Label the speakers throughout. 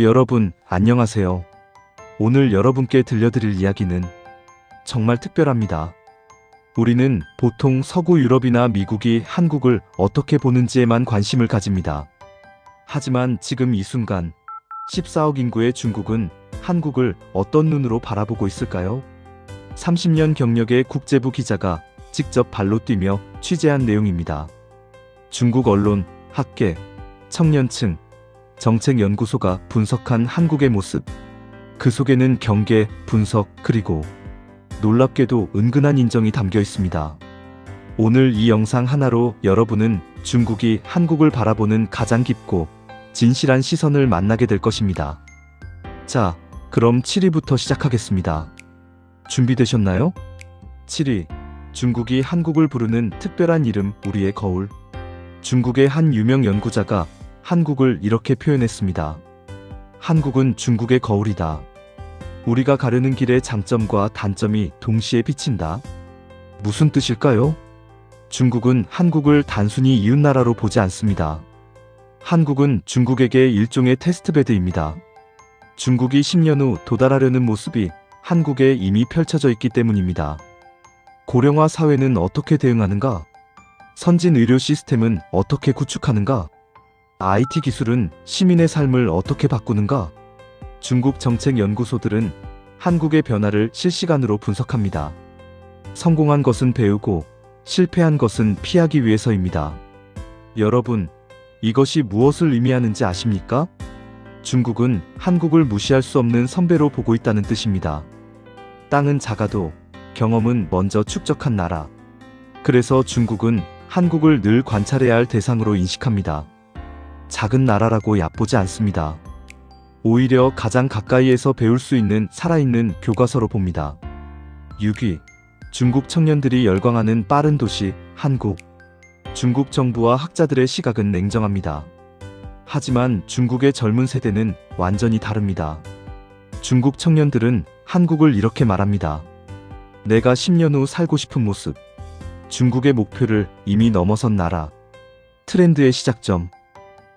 Speaker 1: 여러분, 안녕하세요. 오늘 여러분께 들려드릴 이야기는 정말 특별합니다. 우리는 보통 서구 유럽이나 미국이 한국을 어떻게 보는지에만 관심을 가집니다. 하지만 지금 이 순간 14억 인구의 중국은 한국을 어떤 눈으로 바라보고 있을까요? 30년 경력의 국제부 기자가 직접 발로 뛰며 취재한 내용입니다. 중국 언론, 학계, 청년층, 정책연구소가 분석한 한국의 모습. 그 속에는 경계, 분석, 그리고 놀랍게도 은근한 인정이 담겨 있습니다. 오늘 이 영상 하나로 여러분은 중국이 한국을 바라보는 가장 깊고 진실한 시선을 만나게 될 것입니다. 자, 그럼 7위부터 시작하겠습니다. 준비되셨나요? 7위. 중국이 한국을 부르는 특별한 이름, 우리의 거울. 중국의 한 유명 연구자가 한국을 이렇게 표현했습니다. 한국은 중국의 거울이다. 우리가 가려는 길의 장점과 단점이 동시에 비친다. 무슨 뜻일까요? 중국은 한국을 단순히 이웃나라로 보지 않습니다. 한국은 중국에게 일종의 테스트베드입니다. 중국이 10년 후 도달하려는 모습이 한국에 이미 펼쳐져 있기 때문입니다. 고령화 사회는 어떻게 대응하는가? 선진 의료 시스템은 어떻게 구축하는가? IT 기술은 시민의 삶을 어떻게 바꾸는가? 중국 정책 연구소들은 한국의 변화를 실시간으로 분석합니다. 성공한 것은 배우고 실패한 것은 피하기 위해서입니다. 여러분, 이것이 무엇을 의미하는지 아십니까? 중국은 한국을 무시할 수 없는 선배로 보고 있다는 뜻입니다. 땅은 작아도 경험은 먼저 축적한 나라. 그래서 중국은 한국을 늘 관찰해야 할 대상으로 인식합니다. 작은 나라라고 얕보지 않습니다. 오히려 가장 가까이에서 배울 수 있는 살아있는 교과서로 봅니다. 6위. 중국 청년들이 열광하는 빠른 도시, 한국. 중국 정부와 학자들의 시각은 냉정합니다. 하지만 중국의 젊은 세대는 완전히 다릅니다. 중국 청년들은 한국을 이렇게 말합니다. 내가 10년 후 살고 싶은 모습. 중국의 목표를 이미 넘어선 나라. 트렌드의 시작점.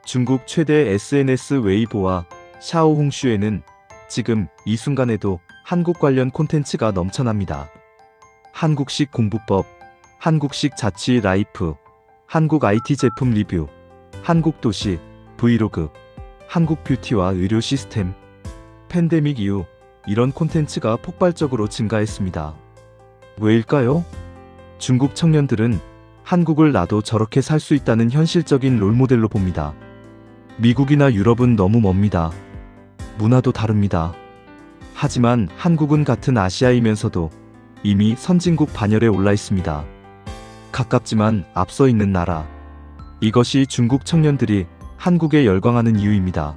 Speaker 1: 중국 최대 SNS 웨이보와 샤오홍슈에는 지금 이 순간에도 한국 관련 콘텐츠가 넘쳐납니다. 한국식 공부법, 한국식 자취 라이프, 한국 IT 제품 리뷰, 한국 도시, 브이로그, 한국 뷰티와 의료 시스템. 팬데믹 이후 이런 콘텐츠가 폭발적으로 증가했습니다. 왜일까요? 중국 청년들은 한국을 나도 저렇게 살 수 있다는 현실적인 롤모델로 봅니다. 미국이나 유럽은 너무 멉니다. 문화도 다릅니다. 하지만 한국은 같은 아시아이면서도 이미 선진국 반열에 올라 있습니다. 가깝지만 앞서 있는 나라. 이것이 중국 청년들이 한국에 열광하는 이유입니다.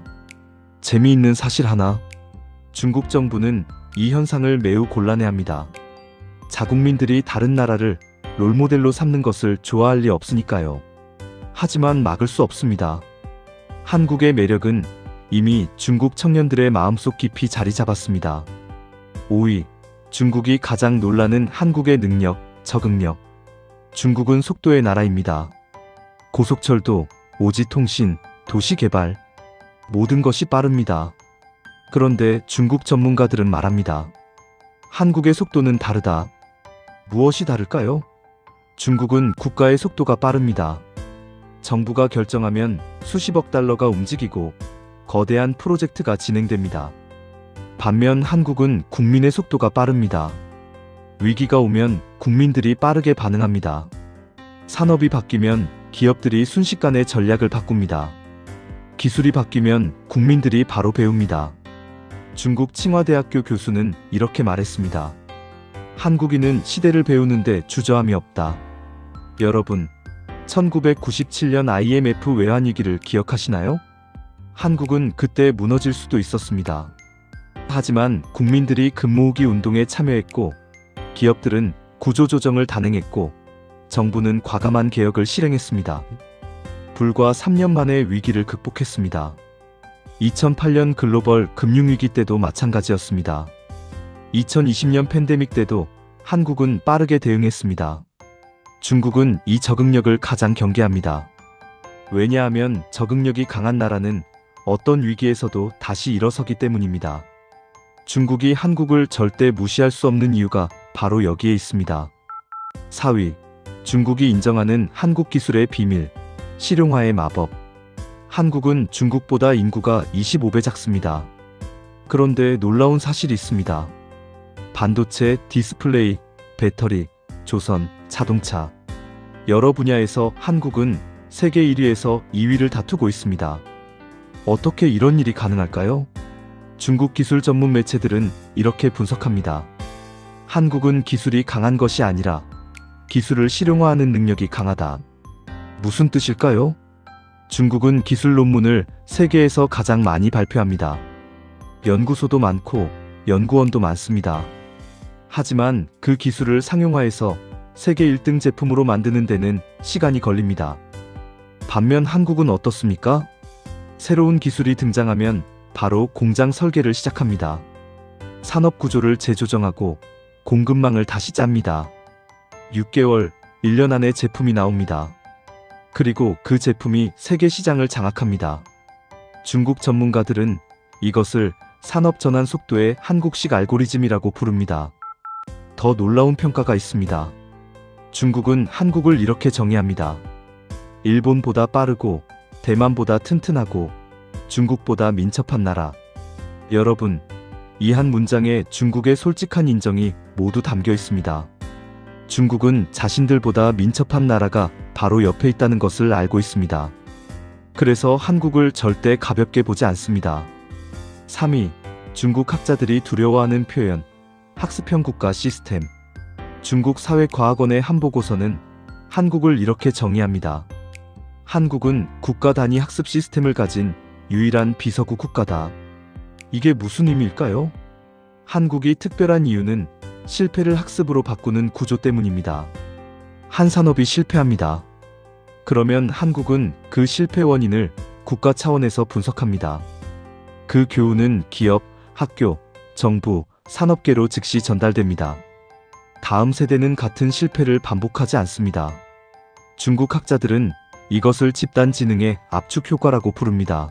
Speaker 1: 재미있는 사실 하나. 중국 정부는 이 현상을 매우 곤란해합니다. 자국민들이 다른 나라를 롤모델로 삼는 것을 좋아할 리 없으니까요. 하지만 막을 수 없습니다. 한국의 매력은 이미 중국 청년들의 마음속 깊이 자리 잡았습니다. 5위. 중국이 가장 놀라는 한국의 능력, 적응력. 중국은 속도의 나라입니다. 고속철도, 오지통신, 도시개발. 모든 것이 빠릅니다. 그런데 중국 전문가들은 말합니다. 한국의 속도는 다르다. 무엇이 다를까요? 중국은 국가의 속도가 빠릅니다. 정부가 결정하면 수십억 달러가 움직이고 거대한 프로젝트가 진행됩니다. 반면 한국은 국민의 속도가 빠릅니다. 위기가 오면 국민들이 빠르게 반응합니다. 산업이 바뀌면 기업들이 순식간에 전략을 바꿉니다. 기술이 바뀌면 국민들이 바로 배웁니다. 중국 칭화대학교 교수는 이렇게 말했습니다. 한국인은 시대를 배우는데 주저함이 없다. 여러분, 1997년 IMF 외환위기를 기억하시나요? 한국은 그때 무너질 수도 있었습니다. 하지만 국민들이 금모으기 운동에 참여했고, 기업들은 구조조정을 단행했고, 정부는 과감한 개혁을 실행했습니다. 불과 3년 만에 위기를 극복했습니다. 2008년 글로벌 금융위기 때도 마찬가지였습니다. 2020년 팬데믹 때도 한국은 빠르게 대응했습니다. 중국은 이 적응력을 가장 경계합니다. 왜냐하면 적응력이 강한 나라는 어떤 위기에서도 다시 일어서기 때문입니다. 중국이 한국을 절대 무시할 수 없는 이유가 바로 여기에 있습니다. 4위. 중국이 인정하는 한국 기술의 비밀, 실용화의 마법. 한국은 중국보다 인구가 25배 작습니다. 그런데 놀라운 사실이 있습니다. 반도체, 디스플레이, 배터리, 조선, 자동차. 여러 분야에서 한국은 세계 1위에서 2위를 다투고 있습니다. 어떻게 이런 일이 가능할까요? 중국 기술 전문 매체들은 이렇게 분석합니다. 한국은 기술이 강한 것이 아니라 기술을 실용화하는 능력이 강하다. 무슨 뜻일까요? 중국은 기술 논문을 세계에서 가장 많이 발표합니다. 연구소도 많고 연구원도 많습니다. 하지만 그 기술을 상용화해서 세계 1등 제품으로 만드는 데는 시간이 걸립니다. 반면 한국은 어떻습니까? 새로운 기술이 등장하면 바로 공장 설계를 시작합니다. 산업 구조를 재조정하고 공급망을 다시 짭니다. 6개월, 1년 안에 제품이 나옵니다. 그리고 그 제품이 세계 시장을 장악합니다. 중국 전문가들은 이것을 산업 전환 속도의 한국식 알고리즘이라고 부릅니다. 더 놀라운 평가가 있습니다. 중국은 한국을 이렇게 정의합니다. 일본보다 빠르고 대만보다 튼튼하고 중국보다 민첩한 나라. 여러분, 이 한 문장에 중국의 솔직한 인정이 모두 담겨 있습니다. 중국은 자신들보다 민첩한 나라가 바로 옆에 있다는 것을 알고 있습니다. 그래서 한국을 절대 가볍게 보지 않습니다. 3위. 중국 학자들이 두려워하는 표현, 학습형 국가 시스템. 중국 사회과학원의 한 보고서는 한국을 이렇게 정의합니다. 한국은 국가 단위 학습 시스템을 가진 유일한 비서구 국가다. 이게 무슨 의미일까요? 한국이 특별한 이유는 실패를 학습으로 바꾸는 구조 때문입니다. 한 산업이 실패합니다. 그러면 한국은 그 실패 원인을 국가 차원에서 분석합니다. 그 교훈은 기업, 학교, 정부, 산업계로 즉시 전달됩니다. 다음 세대는 같은 실패를 반복하지 않습니다. 중국 학자들은 이것을 집단 지능의 압축 효과라고 부릅니다.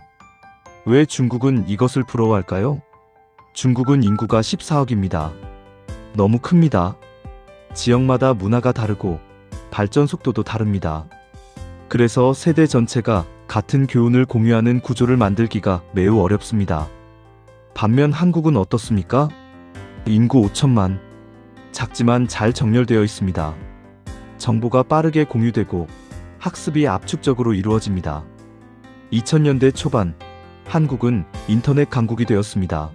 Speaker 1: 왜 중국은 이것을 부러워할까요? 중국은 인구가 14억입니다. 너무 큽니다. 지역마다 문화가 다르고 발전 속도도 다릅니다. 그래서 세대 전체가 같은 교훈을 공유하는 구조를 만들기가 매우 어렵습니다. 반면 한국은 어떻습니까? 인구 5천만. 작지만 잘 정렬되어 있습니다. 정보가 빠르게 공유되고 학습이 압축적으로 이루어집니다. 2000년대 초반, 한국은 인터넷 강국이 되었습니다.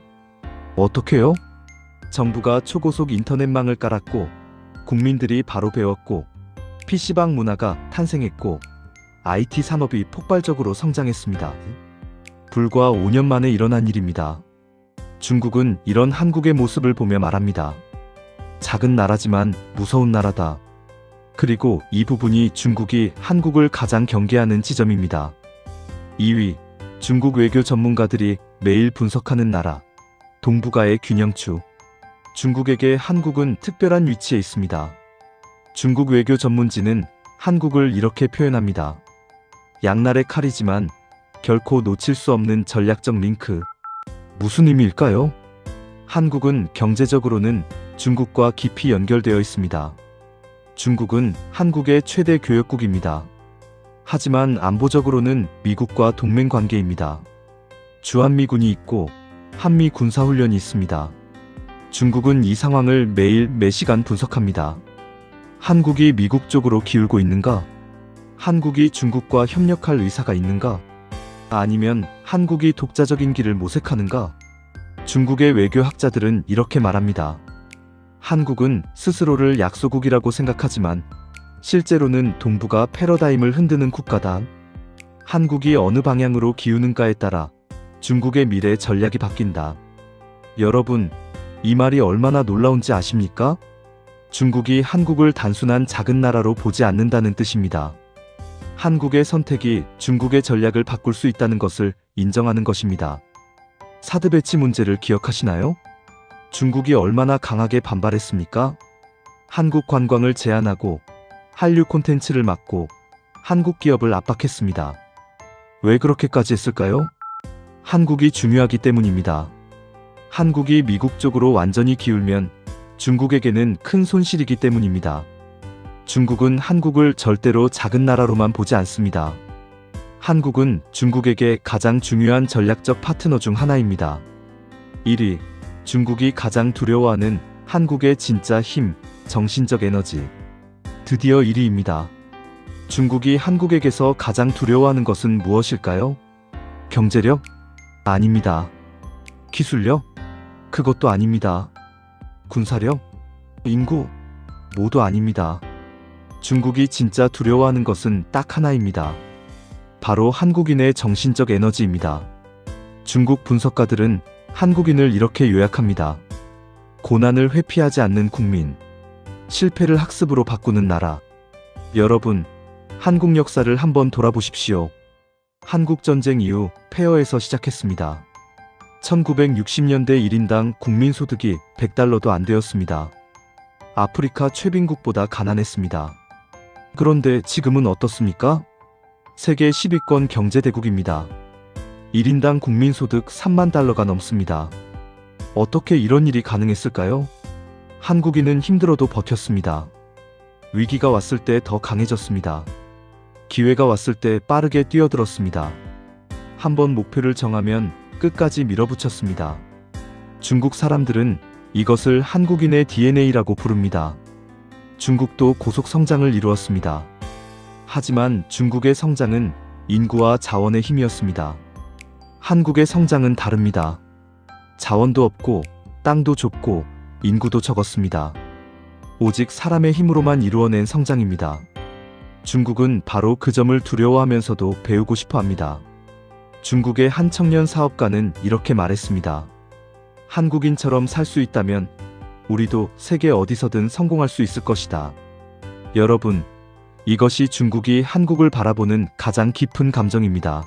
Speaker 1: 어떻게요? 정부가 초고속 인터넷망을 깔았고, 국민들이 바로 배웠고, PC방 문화가 탄생했고, IT 산업이 폭발적으로 성장했습니다. 불과 5년 만에 일어난 일입니다. 중국은 이런 한국의 모습을 보며 말합니다. 작은 나라지만 무서운 나라다. 그리고 이 부분이 중국이 한국을 가장 경계하는 지점입니다. 2위. 중국 외교 전문가들이 매일 분석하는 나라. 동북아의 균형추. 중국에게 한국은 특별한 위치에 있습니다. 중국 외교 전문지는 한국을 이렇게 표현합니다. 양날의 칼이지만 결코 놓칠 수 없는 전략적 링크. 무슨 의미일까요? 한국은 경제적으로는 중국과 깊이 연결되어 있습니다. 중국은 한국의 최대 교역국입니다. 하지만 안보적으로는 미국과 동맹 관계입니다. 주한미군이 있고 한미 군사훈련이 있습니다. 중국은 이 상황을 매일 매시간 분석합니다. 한국이 미국 쪽으로 기울고 있는가? 한국이 중국과 협력할 의사가 있는가? 아니면 한국이 독자적인 길을 모색하는가? 중국의 외교학자들은 이렇게 말합니다. 한국은 스스로를 약소국이라고 생각하지만 실제로는 동북아 패러다임을 흔드는 국가다. 한국이 어느 방향으로 기우는가에 따라 중국의 미래 전략이 바뀐다. 여러분, 이 말이 얼마나 놀라운지 아십니까? 중국이 한국을 단순한 작은 나라로 보지 않는다는 뜻입니다. 한국의 선택이 중국의 전략을 바꿀 수 있다는 것을 인정하는 것입니다. 사드 배치 문제를 기억하시나요? 중국이 얼마나 강하게 반발했습니까? 한국 관광을 제한하고 한류 콘텐츠를 막고 한국 기업을 압박했습니다. 왜 그렇게까지 했을까요? 한국이 중요하기 때문입니다. 한국이 미국 쪽으로 완전히 기울면 중국에게는 큰 손실이기 때문입니다. 중국은 한국을 절대로 작은 나라로만 보지 않습니다. 한국은 중국에게 가장 중요한 전략적 파트너 중 하나입니다. 1위, 중국이 가장 두려워하는 한국의 진짜 힘, 정신적 에너지. 드디어 1위입니다. 중국이 한국에게서 가장 두려워하는 것은 무엇일까요? 경제력? 아닙니다. 기술력? 그것도 아닙니다. 군사력? 인구? 모두 아닙니다. 중국이 진짜 두려워하는 것은 딱 하나입니다. 바로 한국인의 정신적 에너지입니다. 중국 분석가들은 한국인을 이렇게 요약합니다. 고난을 회피하지 않는 국민, 실패를 학습으로 바꾸는 나라. 여러분, 한국 역사를 한번 돌아보십시오. 한국전쟁 이후 폐허에서 시작했습니다. 1960년대 1인당 국민소득이 100달러도 안 되었습니다. 아프리카 최빈국보다 가난했습니다. 그런데 지금은 어떻습니까? 세계 10위권 경제대국입니다. 1인당 국민소득 3만 달러가 넘습니다. 어떻게 이런 일이 가능했을까요? 한국인은 힘들어도 버텼습니다. 위기가 왔을 때 더 강해졌습니다. 기회가 왔을 때 빠르게 뛰어들었습니다. 한번 목표를 정하면 끝까지 밀어붙였습니다. 중국 사람들은 이것을 한국인의 DNA라고 부릅니다. 중국도 고속 성장을 이루었습니다. 하지만 중국의 성장은 인구와 자원의 힘이었습니다. 한국의 성장은 다릅니다. 자원도 없고 땅도 좁고 인구도 적었습니다. 오직 사람의 힘으로만 이루어낸 성장입니다. 중국은 바로 그 점을 두려워하면서도 배우고 싶어 합니다. 중국의 한 청년 사업가는 이렇게 말했습니다. 한국인처럼 살 수 있다면 우리도 세계 어디서든 성공할 수 있을 것이다. 여러분, 이것이 중국이 한국을 바라보는 가장 깊은 감정입니다.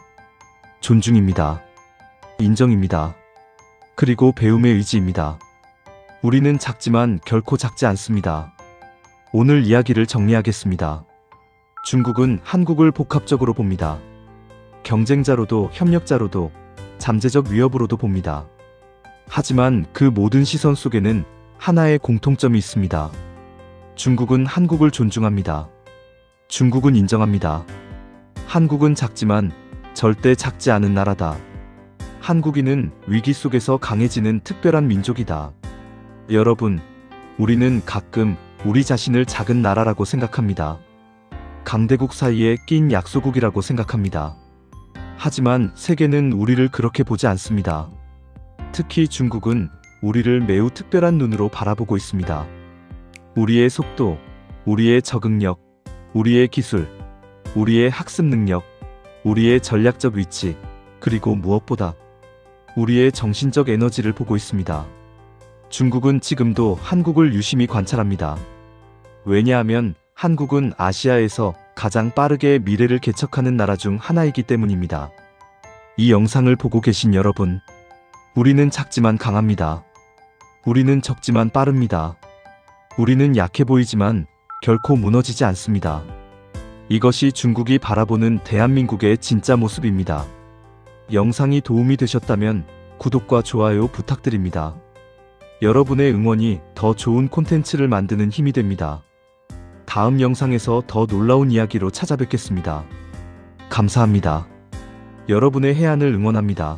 Speaker 1: 존중입니다. 인정입니다. 그리고 배움의 의지입니다. 우리는 작지만 결코 작지 않습니다. 오늘 이야기를 정리하겠습니다. 중국은 한국을 복합적으로 봅니다. 경쟁자로도 협력자로도 잠재적 위협으로도 봅니다. 하지만 그 모든 시선 속에는 하나의 공통점이 있습니다. 중국은 한국을 존중합니다. 중국은 인정합니다. 한국은 작지만 절대 작지 않은 나라다. 한국인은 위기 속에서 강해지는 특별한 민족이다. 여러분, 우리는 가끔 우리 자신을 작은 나라라고 생각합니다. 강대국 사이에 낀 약소국이라고 생각합니다. 하지만 세계는 우리를 그렇게 보지 않습니다. 특히 중국은 우리를 매우 특별한 눈으로 바라보고 있습니다. 우리의 속도, 우리의 적응력, 우리의 기술, 우리의 학습 능력, 우리의 전략적 위치, 그리고 무엇보다 우리의 정신적 에너지를 보고 있습니다. 중국은 지금도 한국을 유심히 관찰합니다. 왜냐하면 한국은 아시아에서 가장 빠르게 미래를 개척하는 나라 중 하나이기 때문입니다. 이 영상을 보고 계신 여러분, 우리는 작지만 강합니다. 우리는 적지만 빠릅니다. 우리는 약해 보이지만 결코 무너지지 않습니다. 이것이 중국이 바라보는 대한민국의 진짜 모습입니다. 영상이 도움이 되셨다면 구독과 좋아요 부탁드립니다. 여러분의 응원이 더 좋은 콘텐츠를 만드는 힘이 됩니다. 다음 영상에서 더 놀라운 이야기로 찾아뵙겠습니다. 감사합니다. 여러분의 해안을 응원합니다.